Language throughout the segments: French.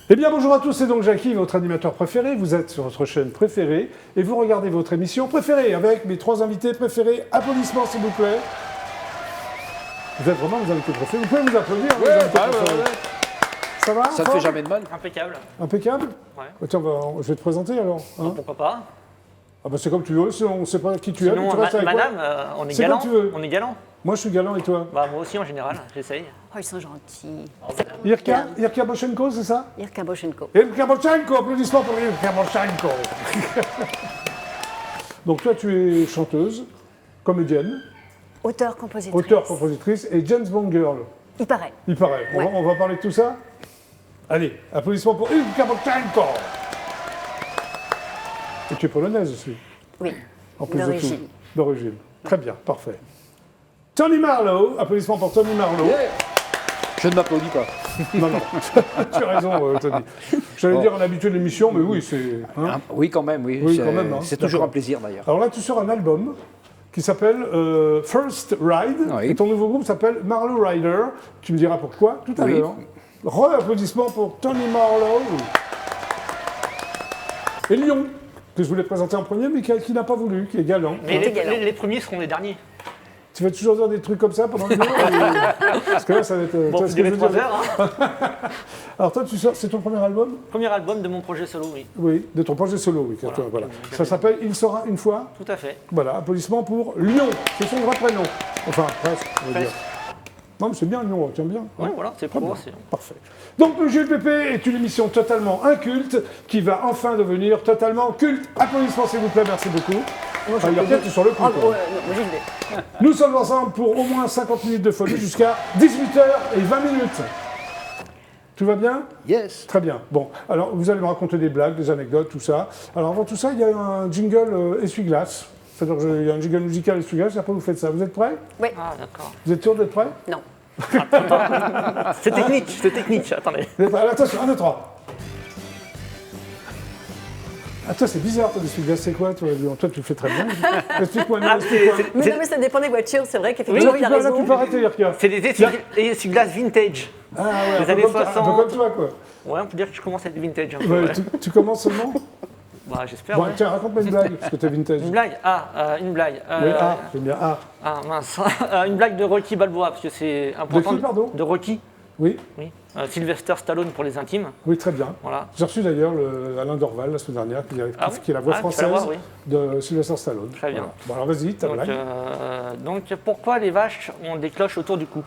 Eh bien, bonjour à tous, c'est donc Jackie, votre animateur préféré. Vous êtes sur votre chaîne préférée et vous regardez votre émission préférée avec mes 3 invités préférés. Applaudissements, s'il vous plaît. Vous êtes vraiment mes invités préférés. Vous pouvez vous applaudir. Ouais, les invités ouais. préférés. Ça va? Ça ne fait jamais de mal. Impeccable. Impeccable? Ouais. Tiens, je vais te présenter alors. Hein, Pourquoi pas. ah bah c'est comme tu veux, si on ne sait pas qui tu es. Sinon, tu restes avec moi. madame, on est C'est galant. comme tu veux. On est galant. Moi, je suis galant et toi? Bah, moi aussi, en général, j'essaye. Oh, ils sont gentils. Irka Boshenko, c'est ça? Irka Boshenko. Irka Boshenko, applaudissements pour Irka Boshenko. Donc toi, tu es chanteuse, comédienne, Auteur-compositrice. auteure-compositrice et James Bond girl. Il paraît. Il paraît. Ouais. On va parler de tout ça? Allez, applaudissements pour Irka Boshenko. Et tu es polonaise aussi, Oui. en plus de tout. D'origine. D'origine. Très bien, parfait. Tony Marlowe, applaudissements pour Tony Marlowe. Yeah. Je ne m'applaudis pas. Non, non, tu as raison, Tony. J'allais dire un habitué de l'émission, mais oui, c'est... hein. Ah, oui, quand même, oui. Oui, C'est- quand même, hein. C'est toujours D'accord. un plaisir d'ailleurs. Alors là, tu sors un album qui s'appelle First Ride, Oui. et ton nouveau groupe s'appelle Marlowe Rider. Tu me diras pourquoi tout à Oui. l'heure. Re-applaudissements pour Tony Marlowe. Et Lyon, que je voulais présenter en premier, mais qui n'a pas voulu, qui est galant. Mais T'es galant. les premiers seront les derniers. Tu vas toujours dire des trucs comme ça pendant le jour Parce que là, ça va être... tu Bon, vois vous ce que je direz veux 3 dire heures. Hein. Alors toi, tu sors, c'est ton premier album? Premier album de mon projet solo, oui. Oui, de ton projet solo, oui. Voilà. Voilà. Ça s'appelle Il sera une fois. Tout à fait. Voilà, applaudissements pour Lyon. C'est son vrai prénom. Enfin, presque, on va dire. Presque. Non, mais c'est bien, Lyon, tiens bien. Ouais, voilà, c'est Très pro. bien. c'est- Parfait. Donc, le GPP est une émission totalement inculte qui va enfin devenir totalement culte. Applaudissements, s'il vous plaît, merci beaucoup. Ah, il y a peut-être sur le coup. Oh, quoi. ouais, non, moi, j'y vais. Nous sommes ensemble pour au moins 50 minutes de folie jusqu'à 18h20. Tout va bien? Yes. Très bien. Bon, alors vous allez me raconter des blagues, des anecdotes, tout ça. Alors avant tout ça, il y a un jingle essuie-glace. C'est-à-dire qu'il y a un jingle musical essuie-glace, et après vous faites ça. Vous êtes prêts? Oui. Ah, d'accord. Vous êtes sûr d'être prêts? Non. C'est technique, attendez. Vous êtes prêts? Allez, attention, 1, 2, 3. Ah, toi, c'est bizarre, ton essuie-glace, c'est quoi, toi, Lyon? Toi, tu le fais très bien. Explique-moi, non, Ah, explique-moi. Mais non, mais ça dépend des voitures, c'est vrai Là, qu'effectivement, il a tu peux raison. arrêter, Irka. C'est des essuie-glaces vintage. Ah ouais, Les un peu années comme toi, un peu 60. comme toi, quoi. Ouais, on peut dire que je commence à être vintage un peu. Ouais, ouais. tu commences seulement? Bah, j'espère. Bon, ouais. tiens, raconte-moi une blague, parce que t'es vintage. Une blague? Une blague. Oui, ah, j'aime bien. Ah, Ah mince, une blague de Rocky Balboa, parce que c'est important. qui, pardon? De Rocky, oui, oui. Sylvester Stallone pour les intimes, oui, très bien. voilà. J'ai reçu d'ailleurs Alain Dorval la semaine dernière, Ah oui qui est la voix Ah, tu vas française voir, oui. de Sylvester Stallone. Très bien. Voilà. Bon, alors vas-y, ta blague. Donc, pourquoi les vaches ont des cloches autour du cou?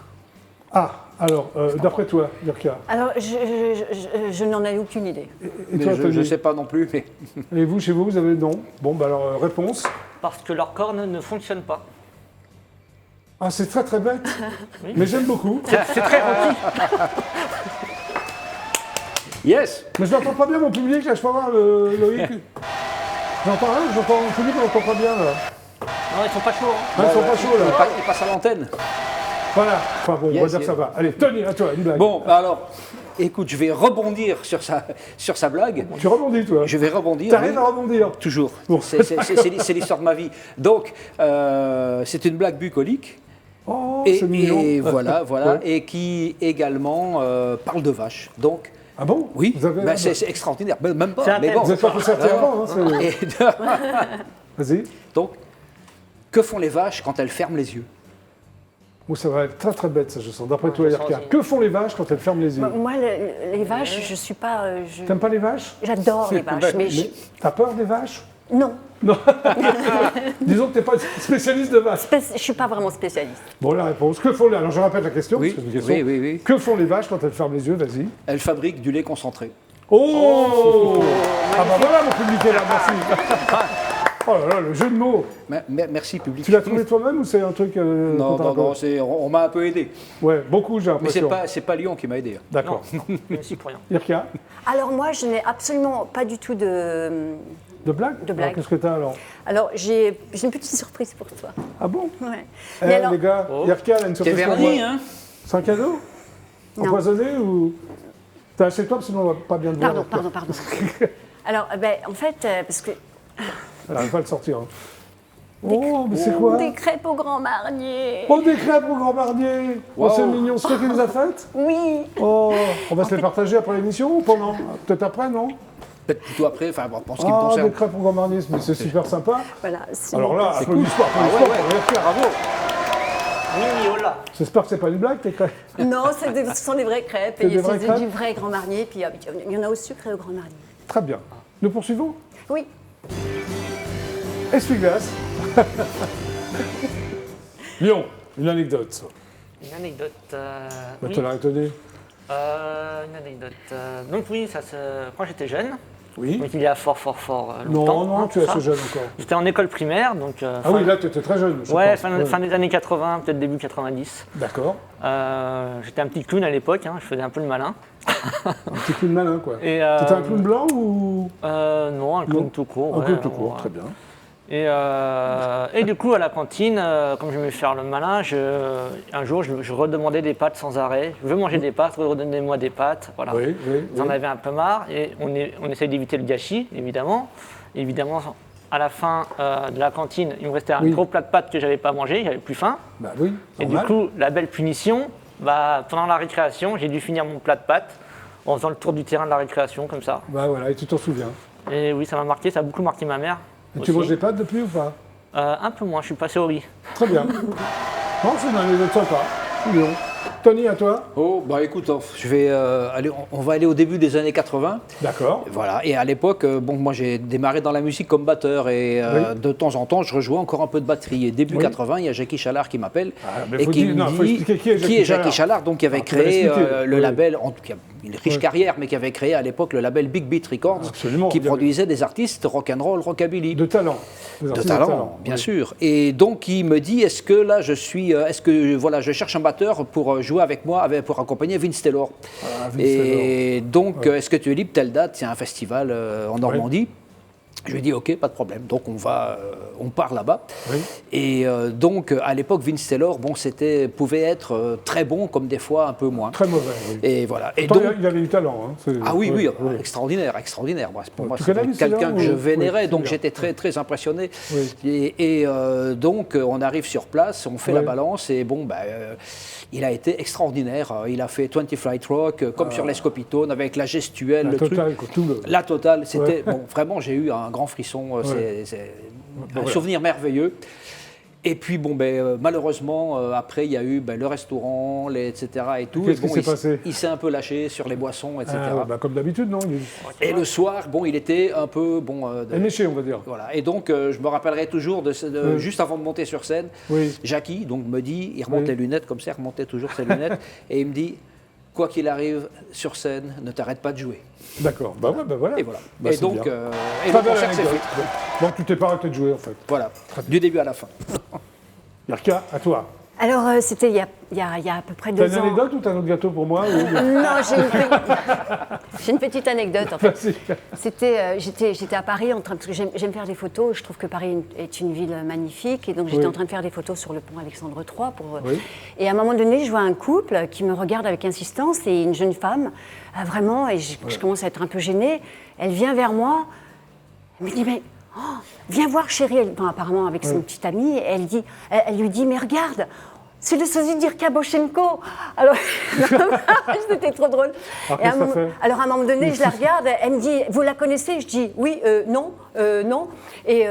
Ah, alors, d'après toi, Yurka, Alors, je n'en ai aucune idée. et Mais toi, je Tony ne sais pas non plus, mais Et vous, chez vous, vous avez non? Bon, bah alors, réponse. Parce que leurs cornes ne fonctionnent pas. Ah, c'est très très bête, Oui. mais j'aime beaucoup. C'est très Rocky. yes. Mais je n'entends pas bien mon public, là, je peux voir Loïc. J'entends rien, j'entends mon public, on n'entend pas bien, là. Non, ils sont pas chauds. Hein. Ah, ils sont pas chauds, là. Il passe à l'antenne. Voilà, enfin bon, on va Yes, dire que ça yes. va. Allez, Tony, à toi, une blague. Bon, alors, écoute, je vais rebondir sur sa blague. Tu rebondis, toi. Je vais rebondir. T'arrives oui. à rebondir. Toujours. Bon. C'est l'histoire de ma vie. Donc, c'est une blague bucolique. Oh, Et, c'est mignon. et voilà, Ouais. et qui également parle de vaches. Donc, Ah bon? oui, Vous avez... ben, c'est extraordinaire. Ben, même pas, C'est un mais thème. bon. Vous n'êtes pas concerté avant, hein, c'est- Et Vas-y. donc, que font les vaches quand elles ferment les yeux? Oh, ça va être très très bête, ça, je sens. D'après toi, je sens Yarka, aussi. que font les vaches quand elles ferment les yeux? Moi, les vaches, je suis pas. T'aimes pas les vaches? J'adore les vaches, mais Mais t'as peur des vaches? non, Disons que t'es pas spécialiste de vaches. je suis pas vraiment spécialiste. Bon, la réponse. Que font les... Alors, je répète la question. Oui, parce que c'est une question. oui. Que font les vaches quand elles ferment les yeux? Vas-y. Elles fabriquent du lait concentré. Oh, ah bah voilà, mon public est là, merci. Oh là là, le jeu de mots. Merci, public. Tu l'as trouvé toi-même ou c'est un truc... Non, qu'on t'a non, raconté non, on m'a un peu aidé. Ouais, beaucoup, j'ai Mais l'impression. c'est pas Lyon qui m'a aidé. D'accord. Merci pour rien. Yarka, Alors moi, je n'ai absolument pas du tout de. de blague? De blague. Alors, qu'est-ce que t'as alors? Alors j'ai une petite surprise pour toi. Ah bon? Ouais. Eh, Mais alors, les gars, Oh. Yarka, elle a une T'es surprise pour verni, moi. hein? C'est un cadeau? Non. Empoisonné ou... T'as acheté toi, sinon on va pas bien te voir. pardon. Alors, en fait, parce que Elle n'arrive pas à le sortir. Hein. Oh, mais c'est quoi? Des crêpes au Grand Marnier. Oh, des crêpes au Grand Marnier. Oh, Wow. c'est mignon. C'est toi qui les as faites? Oui. Oh, on va se les partager après l'émission ou pendant? Peut-être après, non? Peut-être plutôt après, enfin, bon, pour ce qui me Ah, des concerne. crêpes au Grand Marnier, mais c'est super sympa. Voilà. c'est Alors là, C'est applaudissements, Ah ouais, applaudissements ouais, pour les frères. bravo. Mimi, oh là. J'espère que c'est pas une blague, tes crêpes. Non, ce sont des vraies crêpes. C'est Et des vraies c'est crêpes du vrai Grand Marnier. Puis il y en a au sucre et au Grand Marnier. Très bien. Nous poursuivons. Oui. Essuie-glace. Lyon, une anecdote. Une anecdote. Bah, Oui. te l'as retenu. Une anecdote. Donc oui, quand j'étais jeune, Oui. donc il y a fort longtemps. Non, hein, tu es ça. assez jeune encore. J'étais en école primaire, donc Ah oui, là, tu étais très jeune. je ouais, pense. fin des années 80, peut-être début 90. D'accord. J'étais un petit clown à l'époque, hein, je faisais un peu le malin. Un petit clown malin, quoi. Et, T'étais un clown blanc ou Non, un clown Non. tout court. un ouais, clown tout court? ouais. Très bien. Et du coup, à la cantine, comme je me faire le malin, un jour, je redemandais des pâtes sans arrêt. Je veux manger des pâtes, redonnez-moi des pâtes. Voilà. Oui, oui. J'en oui. avais un peu marre et on essaye d'éviter le gâchis, évidemment. Évidemment, à la fin de la cantine, il me restait un Oui. gros plat de pâtes que j'avais pas mangé, j'avais plus faim. Bah oui, Et du normal. coup, la belle punition, pendant la récréation, j'ai dû finir mon plat de pâtes en faisant le tour du terrain de la récréation, comme ça. Bah voilà, et tu t'en souviens. Et oui, ça m'a marqué, ça a beaucoup marqué ma mère. Et tu aussi. manges des pâtes depuis ou pas? Un peu moins, je suis passé au riz. Très bien. Non, c'est une anecdote sympa. Lyon. Tony, à toi? Oh, bah écoute, je vais on va aller au début des années 80. D'accord. Voilà, et à l'époque, bon, moi j'ai démarré dans la musique comme batteur et Oui. de temps en temps je rejouais encore un peu de batterie. Et début Oui. 80, il y a Jackie Chalard qui m'appelle Ah, mais et faut qui dire- me non, faut dit expliquer qui est Jackie Jackie Chalard, donc qui avait Alors, tu vas créé l'expliquer, le oui. label, en tout cas une riche Oui. carrière, mais qui avait créé à l'époque le label Big Beat Records, Absolument, qui il y avait- produisait des artistes rock'n'roll, rockabilly. De talent. Des De artistes talent, bien oui. sûr. Et donc il me dit, est-ce que là voilà, je cherche un batteur pour jouer avec moi, pour accompagner Vince Taylor. Ah, Vince Et donc, est-ce que tu es libre telle date? C'est un festival en Normandie. Je lui ai dit, ok, pas de problème. Donc on part là-bas. Oui. Et donc à l'époque, Vince Taylor, bon, pouvait être très bon, comme des fois un peu moins. Très mauvais, oui. Et voilà. Et Pourtant, donc, il avait du talent. Hein. ah oui, extraordinaire. Moi, pour moi, Tu c'est connais Vince quelqu'un Taylor que je ou- vénérais, oui, donc c'est j'étais bien. très impressionné. Oui. Et donc, on arrive sur place, on fait Oui. la balance, et bon, il a été extraordinaire. Il a fait 20 Flight Rock, comme sur les Scopitones, avec la gestuelle, La le truc. totale, quoi, tout le... La totale, c'était Ouais. bon, vraiment, j'ai eu un grand frisson. C'est un voilà. souvenir merveilleux. Et puis, bon, malheureusement, après, il y a eu le restaurant, etc. et tout. Qu'est-ce Et bon, qui s'est passé? il s'est un peu lâché sur les boissons, etc. Ah, bah, comme d'habitude, non? Et le soir, bon, il était un peu Éméché, on va dire. voilà. Et donc, je me rappellerai toujours juste avant de monter sur scène, Oui. Jackie donc me dit, il remonte Oui. les lunettes comme ça, il remontait toujours ses lunettes, et il me dit, quoi qu'il arrive sur scène, ne t'arrête pas de jouer. D'accord. Bah ouais, bah voilà. Et voilà. Bah, et c'est donc, bien. et Très le belle concert s'est anecdote. fait. Donc tu t'es pas arrêté de jouer, en fait. Voilà, du début à la fin. Yarka, à toi. Alors, c'était il y a à peu près T'as 2 une ans. anecdote ou t'as un autre gâteau pour moi ou... Non, j'ai une petite anecdote en fait. Vas-y. J'étais à Paris parce que j'aime faire des photos. Je trouve que Paris est une ville magnifique et donc j'étais Oui. en train de faire des photos sur le pont Alexandre III. Oui. Et à un moment donné, je vois un couple qui me regarde avec insistance et une jeune femme, vraiment, et je commence à être un peu gênée. Elle vient vers moi, elle me dit mais viens voir chérie. Apparemment avec son petit ami, elle lui dit mais regarde. C'est le sosie d'Irka Boshenko. Alors, c'était trop drôle. Alors, Et à qu'est-ce un que moment- ça fait alors, à un moment donné, je la regarde, elle me dit, vous la connaissez? Je dis, oui, non, non. Et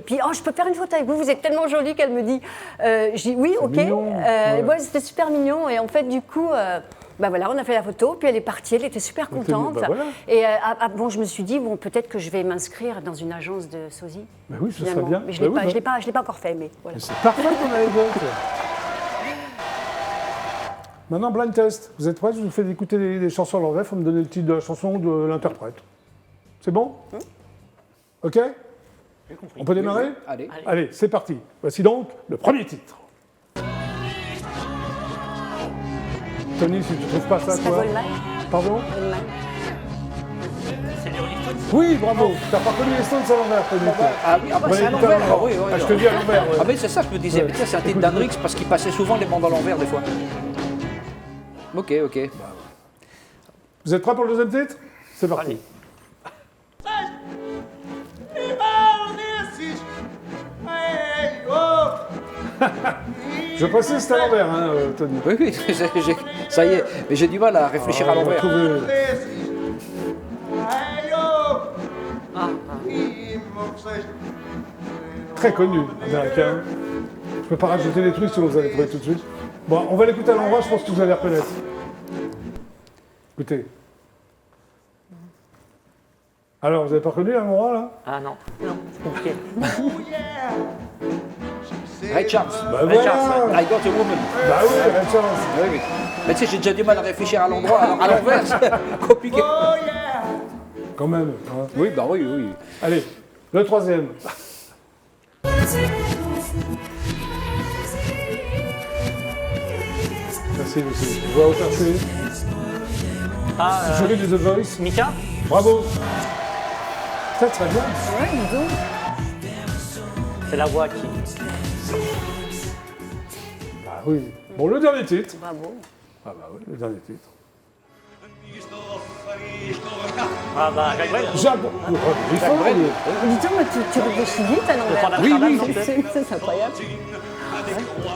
puis, je peux faire une photo avec vous, vous êtes tellement jolie qu'elle me dit. Je dis, oui, ok. mignon, ouais. Ouais, c'était super mignon. Et en fait, du coup, voilà, on a fait la photo, puis elle est partie, elle était super Ok, bah contente. voilà. Et bon, je me suis dit, bon, peut-être que je vais m'inscrire dans une agence de sosie. Mais oui, ce serait finalement. bien. Mais je Bah ne oui, l'ai bah. pas encore fait, mais voilà. Mais c'est parfait ton anecdote. Maintenant, blind test. Vous êtes prêts? Je vous fais écouter des chansons à l'envers. Il faut me donner le titre de la chanson ou de l'interprète. C'est bon? Ok? On peut démarrer? Allez. Allez, c'est parti. Voici donc le premier titre. Tony, si tu trouves pas ça, C'est pas toi. Goldman? Pardon? Goldman. C'est les Rolling Stones. Oui, bravo. T'as pas connu les Stones à l'envers, Tony. Ah oui, On va c'est à l'écouter l'envers. Ah oui, oui, Ah, je te dis à l'envers. ouais. Ah mais c'est ça, je me disais, Ouais. mais tiens, c'est un titre Écoute, d'Hendrix parce qu'il passait souvent les bandes à l'envers des fois. Ok. Vous êtes prêts pour le deuxième titre? C'est parti. Allez. Je pensais que c'était à l'envers, hein, Tony. Oui, oui, ça y est, mais j'ai du mal à réfléchir à On va l'envers. trouver- Très connu, américain. Je peux pas rajouter des trucs sinon vous allez trouver tout de suite. Bon, on va l'écouter à l'endroit, je pense que vous allez reconnaître. Écoutez. Alors, vous avez pas reconnu à l'endroit là? Ah non, c'est compliqué. Ray Charles, Bah Ray voilà. Charles, I got a woman. Bah oui, Ray Charles. Oui, oui. Mais tu sais, j'ai déjà du mal à réfléchir à l'endroit, alors à l'envers, c'est compliqué. Quand même. Hein. Oui, bah oui, oui. Allez, le troisième. Facile aussi. Voix au perché. Ah, Jury du The Voice. Mika. Bravo. Très très bien. Ouais, dis donc. C'est la voix qui. Ah oui. Bon, le dernier titre. Bravo. Ah bah oui, le dernier titre. Ah bah, Jacques Brel. Jacques. Il faut, Brel. Dis donc, mais tu réfléchis vite à l'envers. Port d'Amsterdam, non, peut-être C'est incroyable.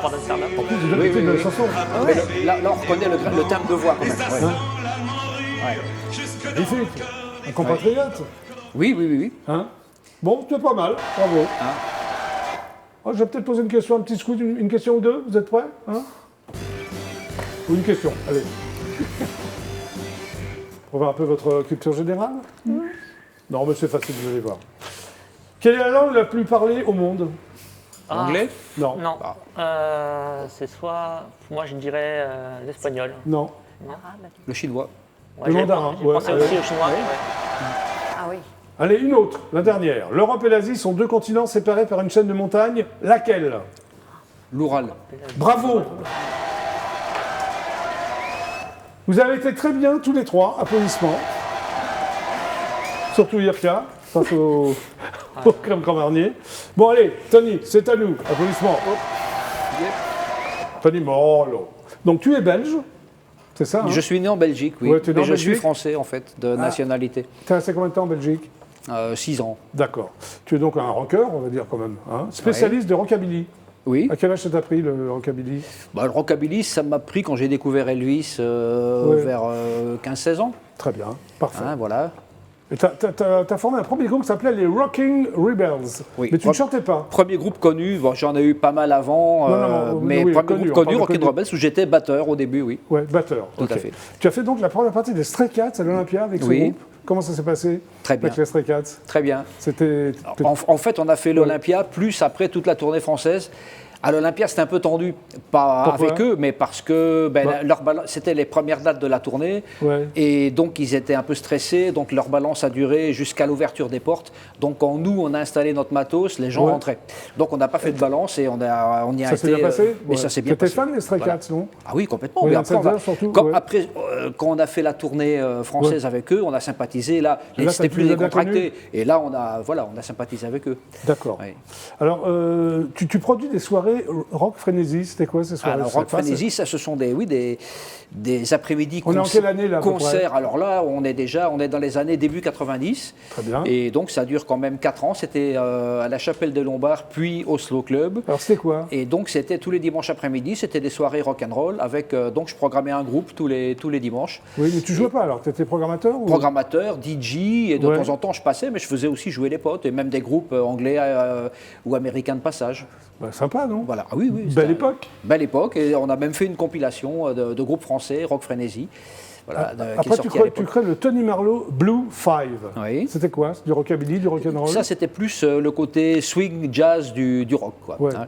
Port d'Amsterdam. Vous donne le titre de la chanson. Mais là, on reconnaît le timbre de voix quand même. Ouais. Magnifique. Un compatriote. Oui, oui, oui, oui. Hein? Bon, c'est pas mal. Bravo. Oh, je vais peut-être poser une question, un petit scout, une question ou deux. Vous êtes prêts? Hein? Ou une question, allez. Pour voir un peu votre culture générale? Non, mais c'est facile, vous allez voir. Quelle est la langue la plus parlée au monde? Anglais? Non. Non. C'est soit. Moi, je dirais l'espagnol. Non. Le chinois. Ouais, Le j'ai mandarin, j'ai ouais, pensé ouais. aussi au chinois. Ouais. Ouais. Ah oui. Allez, une autre, la dernière. L'Europe et l'Asie sont deux continents séparés par une chaîne de montagnes. Laquelle? L'Oural. Bravo. Vous avez été très bien tous les trois. Applaudissements. Surtout Yirka, face au crème Grand Marnier. Bon allez, Tony, c'est à nous. Applaudissements. Tony Morlo. Donc tu es belge, c'est ça? Hein? Je suis né en Belgique, oui. Ouais, tu es né mais en je suis Belgique français, en fait, de nationalité. Tu es resté combien de temps en Belgique? 6 ans. D'accord. Tu es donc un rocker, on va dire quand même. Hein? Spécialiste de rockabilly. Oui. À quel âge ça t'a pris le rockabilly? Bah, le rockabilly, ça m'a pris quand j'ai découvert Elvis vers 15-16 ans. Très bien, parfait. Hein, voilà. Et t'as formé un premier groupe qui s'appelait les Rocking Rebels. Oui. Mais tu ne chantais pas. Premier groupe connu, bon, j'en ai eu pas mal avant, Non, mais oui, premier connu, groupe on parle connu, de Rockin' connu. Rebels, où j'étais batteur au début, oui. Ouais, batteur. Tout à fait. Tu as fait donc la première partie des Stray Cats à l'Olympia avec ce Oui. groupe. Comment ça s'est passé? Très bien. Avec les Stray Cats. Très bien. C'était. En fait, on a fait l'Olympia, plus après toute la tournée française. À l'Olympia, c'était un peu tendu, pas Pourquoi avec eux, mais parce que c'était les premières dates de la tournée, Ouais. et donc ils étaient un peu stressés, donc leur balance a duré jusqu'à l'ouverture des portes. Donc quand nous, on a installé notre matos, les gens Ouais. rentraient. Donc on n'a pas fait de balance et on y a Ça s'est bien passé? mais ça s'est bien passé. T'étais fan des Stray Voilà. Cats, non? Ah oui, complètement. Oui, Mais un après, Setzer surtout, ouais. après, quand on a fait la tournée française avec eux, on a sympathisé. Là, Et là, c'était tu plus les as bien décontracté. Et là, on a sympathisé avec eux. D'accord. Ouais. Alors, tu produis des soirées rock frénésie. C'était quoi ces soirées? Alors, Je sais Rock pas, Frénésie, ça, ce sont des après-midi On est en quelle année, là, à peu concerts. Alors là, on est dans les années début 90. Très bien. Et donc, ça dure quand même 4 ans. C'était à la Chapelle des Lombards, puis au Slow Club. Alors, c'était quoi? Et donc, c'était tous les dimanches après-midi. C'était des soirées rock'n'roll avec. Donc, je programmais un groupe tous les dimanches. Oui, mais tu jouais pas alors? Tu étais programmateur ou... Programmateur, DJ, et de Ouais. temps en temps, je passais, mais je faisais aussi jouer les potes, et même des groupes anglais ou américains de passage. Bah, sympa, non? Voilà. Ah oui, oui. Belle c'était époque. Belle époque, et on a même fait une compilation de groupes français, Rock Frénésie, voilà, qui est Après, sortie à tu l'époque. crées le Tony Marlowe Blue Five. Oui. C'était quoi? Du rockabilly, du rock'n'roll? Ça, c'était plus le côté swing jazz du rock, quoi. Ouais. Hein.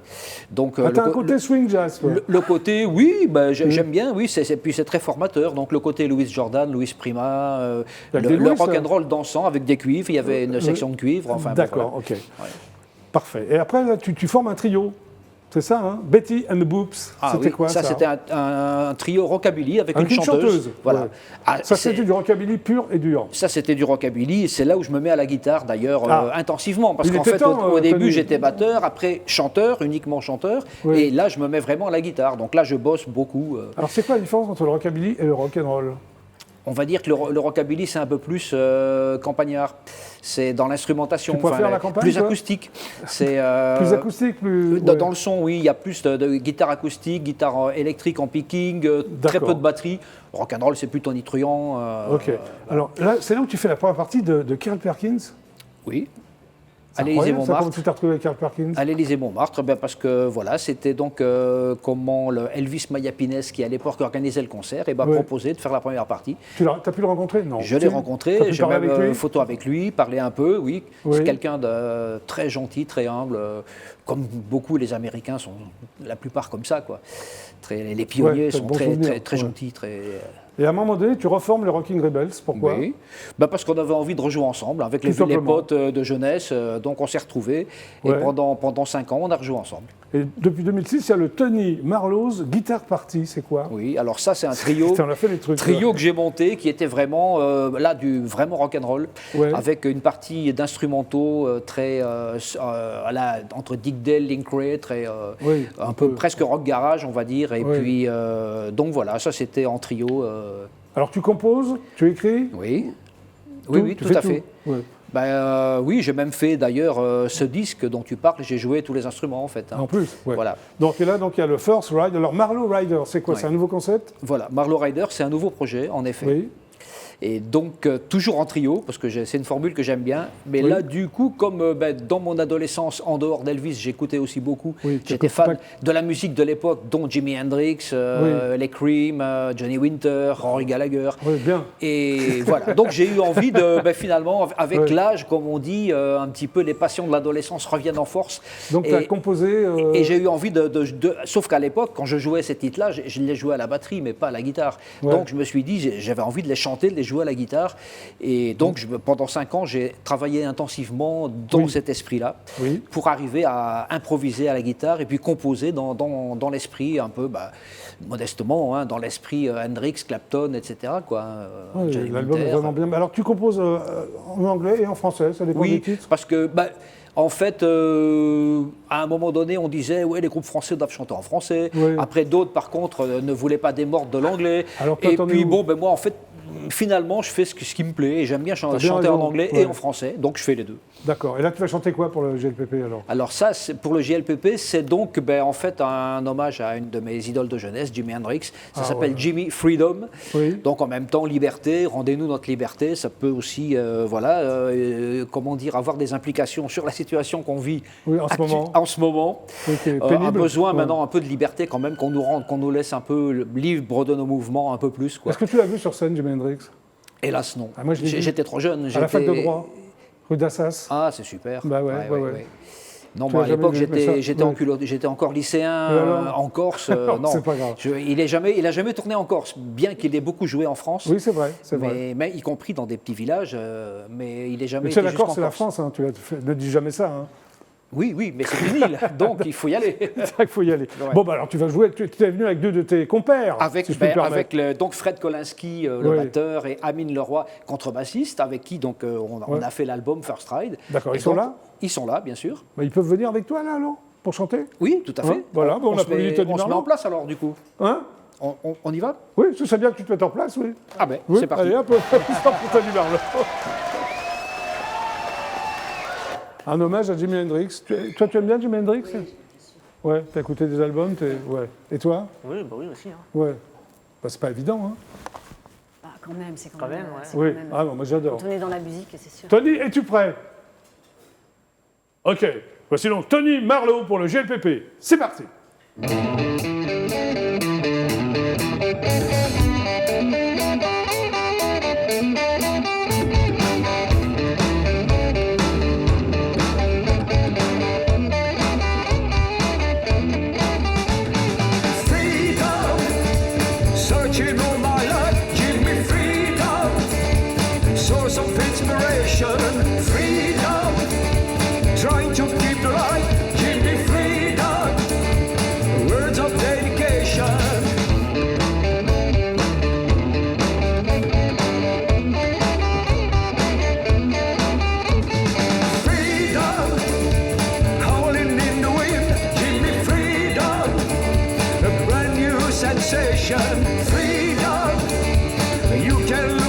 Donc, Ah, t'as un côté swing jazz, quoi. le côté, oui, ben, j'aime bien, oui, puis c'est très formateur. Donc le côté Louis Jordan, Louis Prima, Il y a des le Louis, rock'n'roll dansant avec des cuivres, il y avait une section de cuivre, enfin. bon, D'accord, voilà. ok. Parfait. Et après, là, tu formes un trio. C'est ça, hein? Betty and the Boops. Ah C'était oui, quoi, ça? c'était un trio rockabilly avec Avec une chanteuse. Voilà. ouais. Ah, Ça, c'est- c'était du rockabilly pur et dur. Ça, c'était du rockabilly, et c'est là où je me mets à la guitare, d'ailleurs, Ah. intensivement. Parce Il qu'en était fait, temps, au début, Tony. j'étais batteur, après chanteur, uniquement chanteur, Oui. et là, je me mets vraiment à la guitare. Donc là, je bosse beaucoup. Alors, c'est quoi la différence entre le rockabilly et le rock'n'roll? On va dire que le rockabilly, c'est un peu plus campagnard. C'est dans l'instrumentation, Tu préfères la campagne, plus toi acoustique. C'est Plus acoustique, plus... dans le son, oui, il y a plus de guitare acoustique, guitare électrique en picking, très D'accord. peu de batterie. Rock'n'roll, c'est plus tonitruant. Ok. Alors là, c'est là où tu fais la première partie de Carl Perkins. Oui. C'est À l'Élysée incroyable, ça, comment Montmartre. tu t'es retrouvé avec Carl Perkins? À l'Élysée Montmartre, ben parce que voilà, c'était donc comment le Elvis Mayapines, qui à l'époque organisait le concert, et Ouais. proposé de faire la première partie. Tu as pu le rencontrer? Non. Je l'ai rencontré, T'as pu j'ai parler même avec lui? une photo avec lui, parler un peu, oui. Oui. C'est quelqu'un de très gentil, très humble, comme beaucoup les Américains sont la plupart comme ça, quoi. Les pionniers Ouais, t'as de sont bons très, souvenirs, très, très ouais. gentils, très. Et à un moment donné, tu reformes les Rocking Rebels. Pourquoi? Oui. Ben parce qu'on avait envie de rejouer ensemble avec Tout les simplement. potes de jeunesse, donc on s'est retrouvés et Ouais. pendant 5 ans on a rejoué ensemble. Et depuis 2006, il y a le Tony Marlow's Guitar Party. C'est quoi? Oui, alors ça c'est un trio. Putain, on a fait les trucs. Trio que j'ai monté qui était vraiment là du vraiment rock'n'roll Ouais. avec une partie d'instrumentaux très entre Dick Dale, Link Wray, très Oui, un peu presque rock garage on va dire et Oui. puis donc voilà, ça c'était en trio Alors tu composes, tu écris? oui. Oui, tu tout fais à fait. Ouais. Oui, j'ai même fait d'ailleurs ce disque dont tu parles, j'ai joué tous les instruments en fait. hein. En plus, ouais. Voilà. Donc et là, donc il y a le First Ride. Alors Marlow Rider, c'est quoi? Ouais. C'est un nouveau concept? Voilà, Marlow Rider, c'est un nouveau projet en effet. Oui. Et donc, toujours en trio, parce que c'est une formule que j'aime bien. Mais Oui. là, du coup, comme dans mon adolescence, en dehors d'Elvis, j'écoutais aussi beaucoup. Oui, J'étais t'écoutes fan pas- de la musique de l'époque, dont Jimi Hendrix, les Cream, Johnny Winter, Rory Gallagher. Oui, bien. Et voilà, donc j'ai eu envie de, finalement, avec Ouais. l'âge, comme on dit, un petit peu les passions de l'adolescence reviennent en force. Donc tu as composé... Et j'ai eu envie sauf qu'à l'époque, quand je jouais ces titres-là, je les jouais à la batterie, mais pas à la guitare. Ouais. Donc je me suis dit, j'avais envie de les chanter, de les jouer à la guitare. Et donc pendant 5 ans, j'ai travaillé intensivement dans Oui. cet esprit-là, Oui. pour arriver à improviser à la guitare et puis composer dans l'esprit un peu, modestement, hein, dans l'esprit Hendrix, Clapton, etc. Quoi, Oui, Johnny l'album est Winter. vraiment bien. Alors tu composes en anglais et en français, ça dépend des Oui, titres? parce que, en fait, à un moment donné, on disait, ouais, les groupes français doivent chanter en français. Oui. Après, d'autres, par contre, ne voulaient pas démordre de l'anglais. Alors, toi, et t'en es puis, où? moi, en fait, finalement, je fais ce qui me plaît. Et j'aime bien bien chanter raison, en anglais ouais. et en français. Donc, je fais les deux. D'accord. Et là, tu vas chanter quoi pour le GLPP alors? Alors ça, pour le JLPP, c'est donc en fait un hommage à une de mes idoles de jeunesse, Jimi Hendrix. Ça s'appelle ouais. Jimmy Freedom. Oui. Donc en même temps, liberté, rendez-nous notre liberté. Ça peut aussi, comment dire, avoir des implications sur la situation qu'on vit Oui, en ce moment. en ce moment. Oui, qui est Un pénible. besoin Ouais. maintenant un peu de liberté quand même, qu'on nous laisse un peu libre de nos mouvements un peu plus. Quoi. Est-ce que tu l'as vu sur scène, Jimi Hendrix? Hélas non. Ah, moi, je l'ai vu. J'étais trop jeune. À la fac de j'étais- droit, rue d'Assas. Ah, c'est super. Bah ouais. Non, Tu moi, l'as à jamais l'époque, vu, mais ça, j'étais ouais. j'étais encore lycéen Et alors en Corse. Non, C'est pas grave. il a jamais tourné en Corse, bien qu'il ait beaucoup joué en France. Oui, c'est vrai, c'est vrai. Mais y compris dans des petits villages. Mais il est jamais Mais tu sais, été la Corse, jusqu'en c'est la Corse. France, hein, ne dis jamais ça. Hein. Oui, mais c'est une île, donc il faut y aller. C'est vrai qu'il faut y aller. Ouais. Bon, bah alors tu vas jouer, tu es venu avec deux de tes compères, Avec, si je peux me permettre. avec donc Fred Kolinski, le Oui. batteur, et Amine Leroy, contrebassiste, avec qui donc, on a fait l'album First Ride. D'accord, Et ils sont donc, là? Ils sont là, bien sûr. Bah, ils peuvent venir avec toi, là, alors, pour chanter? Oui, tout à fait. Ouais, voilà, on se applaudit met, Tony on se met Marlowe. en place alors, du coup. Hein? On y va? Oui, ce serait bien que tu te mettes en place, oui. Ah ben, Oui, c'est parti. allez, hop, applaudissements pour Tony Marlowe. Un hommage à Jimi Hendrix. Toi, tu aimes bien Jimi Hendrix? Ouais, t'as écouté des albums, ouais. Et toi? Oui, oui aussi. Hein. Ouais. Bah, c'est pas évident, hein. Bah, quand même, c'est Quand même, ouais. c'est Oui. quand même- Ah non, moi j'adore. Quand on est dans la musique, c'est sûr. Tony, es-tu prêt? Ok. Voici donc Tony Marlowe pour le GLPP. C'est parti. Freedom, searching all my life, give me freedom, source of inspiration, freedom, trying to keep the light, give me freedom, words of dedication. Freedom, howling in the wind, give me freedom, a brand new sensation, freedom. You can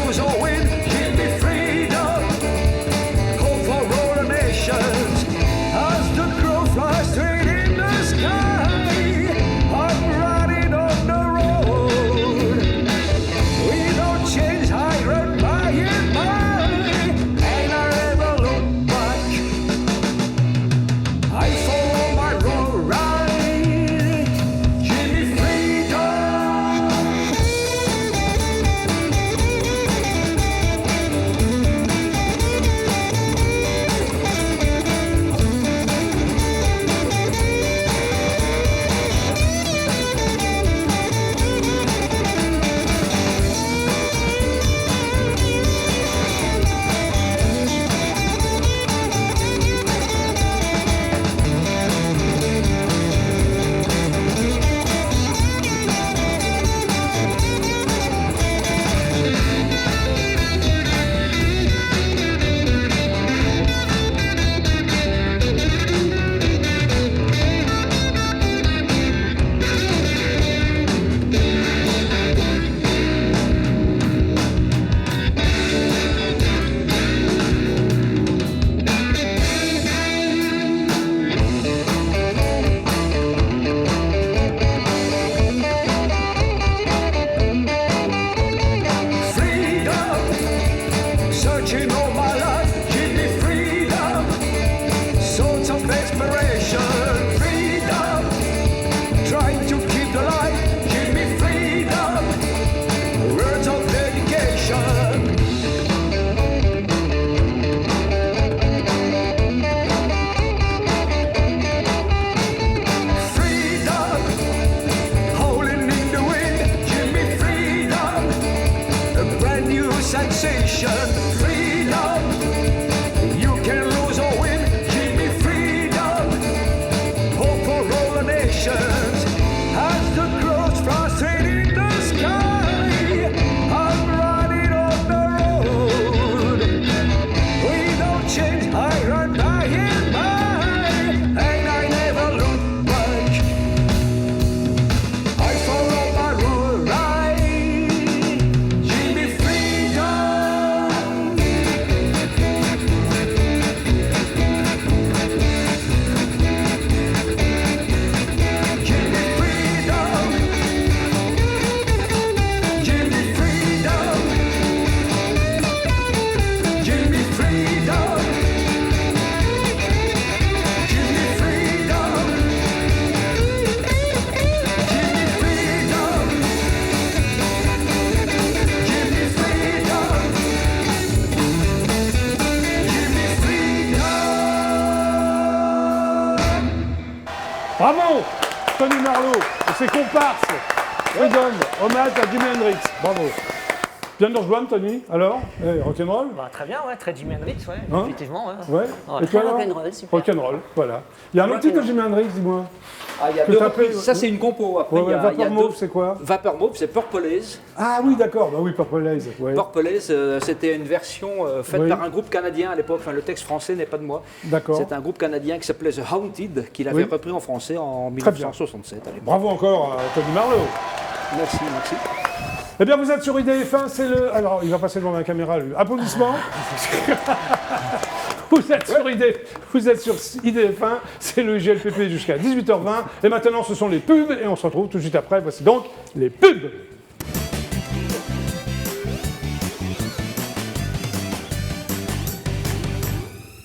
Marlowe et ses comparses. Freedom, hommage à Jimi Hendrix. Bravo. Viens de nous rejoindre, Tony. Alors, rock'n'roll? Bah, très bien, ouais, très Jimi Hendrix, ouais, Hein effectivement. Ouais. Ouais. Ouais. Et toi, alors? Rock'n'roll, super. Rock'n'roll, voilà. Il y a un autre titre de Jimi Hendrix, dis-moi. Ah, il y a Que deux t'as reprises. fait- Ça, c'est une compo. Après, Ouais, il y a, Vapor il y a Mauve, deux. c'est quoi? Vapor Mauve, c'est Purple Haze. Ah oui, d'accord. Bah oui, Purple Haze. Ouais. Purple Haze, c'était une version faite Oui. par un groupe canadien à l'époque. Enfin, le texte français n'est pas de moi. D'accord. C'est un groupe canadien qui s'appelait The Haunted, qu'il avait Oui. repris en français en Très bien. 1967 à l'époque. Bravo encore à Tony Marlowe. Merci, merci. Eh bien, vous êtes sur IDF1, c'est le... Alors, il va passer devant la caméra, lui. Applaudissements. Vous êtes sur IDF1, c'est le GLPP jusqu'à 18h20. Et maintenant, ce sont les pubs, et on se retrouve tout de suite après. Voici donc les pubs.